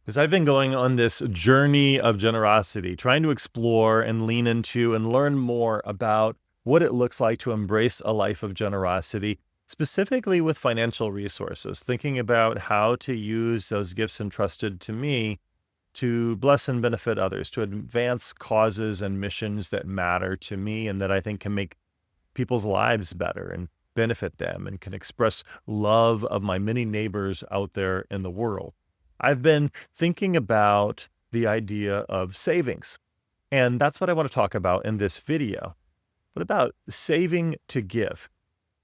As I've been going on this journey of generosity, trying to explore and lean into and learn more about what it looks like to embrace a life of generosity, specifically with financial resources, thinking about how to use those gifts entrusted to me to bless and benefit others, to advance causes and missions that matter to me and that I think can make people's lives better and benefit them and can express love of my many neighbors out there in the world. I've been thinking about the idea of savings, and that's what I want to talk about in this video. What about saving to give?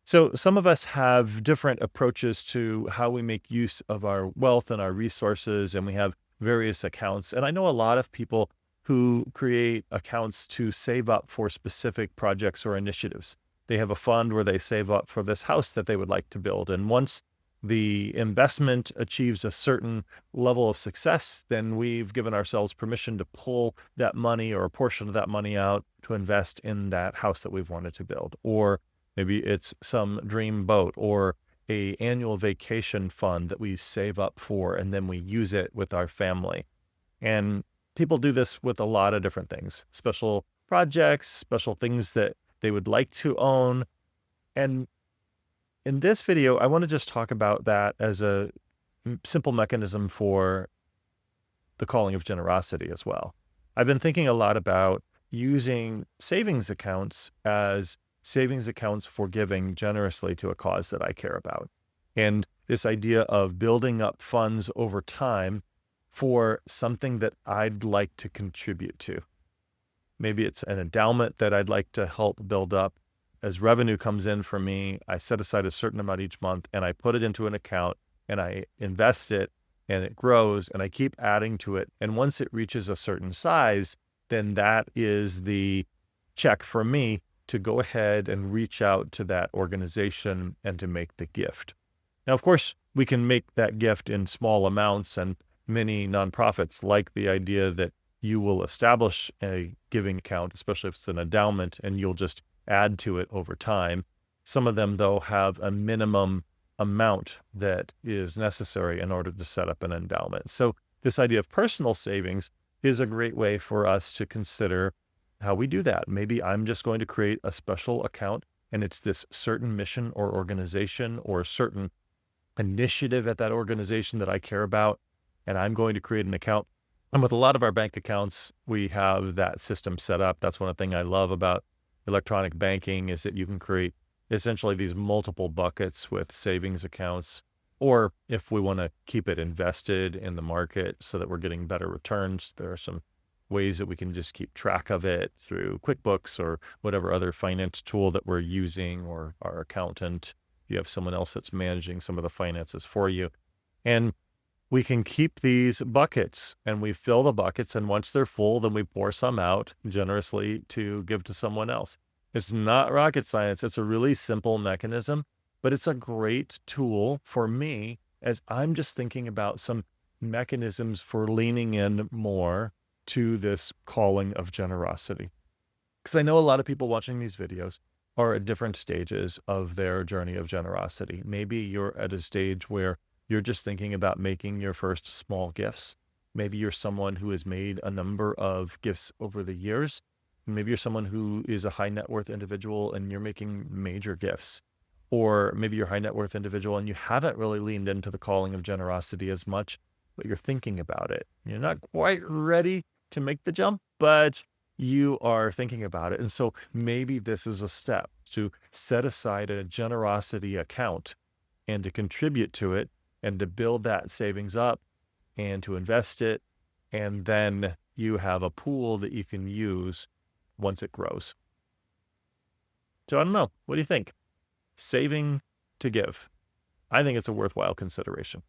So, some of us have different approaches to how we make use of our wealth and our resources, and we have various accounts. And I know a lot of people who create accounts to save up for specific projects or initiatives. They have a fund where they save up for this house that they would like to build. And once the investment achieves a certain level of success, then we've given ourselves permission to pull that money or a portion of that money out to invest in that house that we've wanted to build. Or maybe it's some dream boat or a annual vacation fund that we save up for, and then we use it with our family. And people do this with a lot of different things, special projects, special things that they would like to own. And in this video, I want to just talk about that as a simple mechanism for the calling of generosity as well. I've been thinking a lot about using savings accounts as savings accounts for giving generously to a cause that I care about. And this idea of building up funds over time for something that I'd like to contribute to. Maybe it's an endowment that I'd like to help build up. As revenue comes in for me, I set aside a certain amount each month and I put it into an account and I invest it and it grows and I keep adding to it. And once it reaches a certain size, then that is the check for me to go ahead and reach out to that organization and to make the gift. Now, of course, we can make that gift in small amounts, and many nonprofits like the idea that you will establish a giving account, especially if it's an endowment, and you'll just add to it over time. Some of them, though, have a minimum amount that is necessary in order to set up an endowment. So this idea of personal savings is a great way for us to consider how we do that. Maybe I'm just going to create a special account, and it's this certain mission or organization or a certain initiative at that organization that I care about, and I'm going to create an account. And with a lot of our bank accounts, we have that system set up. That's one thing I love about electronic banking is that you can create essentially these multiple buckets with savings accounts. Or if we want to keep it invested in the market so that we're getting better returns, there are some ways that we can just keep track of it through QuickBooks or whatever other finance tool that we're using, or our accountant. You have someone else that's managing some of the finances for you. And we can keep these buckets and we fill the buckets. And once they're full, then we pour some out generously to give to someone else. It's not rocket science. It's a really simple mechanism, but it's a great tool for me as I'm just thinking about some mechanisms for leaning in more to this calling of generosity. Because I know a lot of people watching these videos are at different stages of their journey of generosity. Maybe you're at a stage where you're just thinking about making your first small gifts. Maybe you're someone who has made a number of gifts over the years. Maybe you're someone who is a high net worth individual and you're making major gifts. Or maybe you're a high net worth individual and you haven't really leaned into the calling of generosity as much, but you're thinking about it. You're not quite ready to make the jump, but you are thinking about it. And so maybe this is a step to set aside a generosity account and to contribute to it and to build that savings up and to invest it. And then you have a pool that you can use once it grows. So I don't know. What do you think? Saving to give. I think it's a worthwhile consideration.